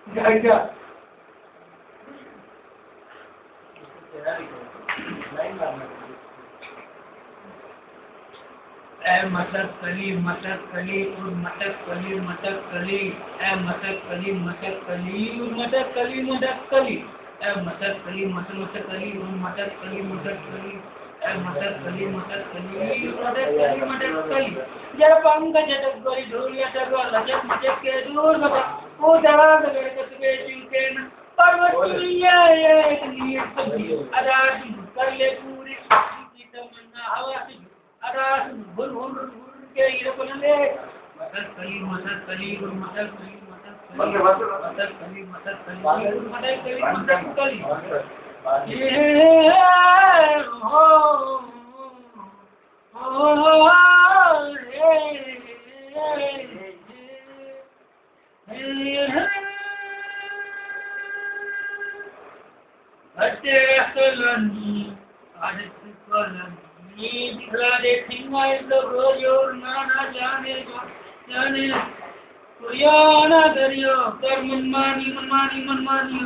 क्या ए मटक कली और मटक कली ए मटक कली और मटक कली ए मटक कली और मटक कली ए मटक कली और मटक कली जब पंख झटक गई ढोलिया टगवा लचक मचक के दूर बता वो दवा गले कतबे चुके न पर्वत दुनिया एक नीर सभी आदार कर ले पूरी की तमन्ना हवा से आदार भुल भुल के ये कोने मटक कली और मटक कली मटक कली ये हो Atekolani, atekolani, dikhla thingai to royo nana jane. Kuryana dariyo, kar manmani,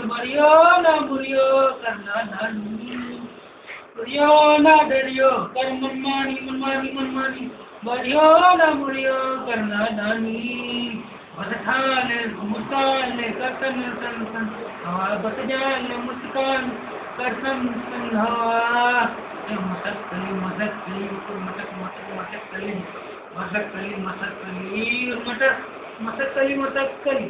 bariyo na buriyo karna nani. Kuryana dariyo, kar manmani, bariyo na buriyo karna nani. बसठाने मुस्काने करतन सन हवा बस जाने मुस्कान करतन सन हवा मटक कली मटक कली मटक कली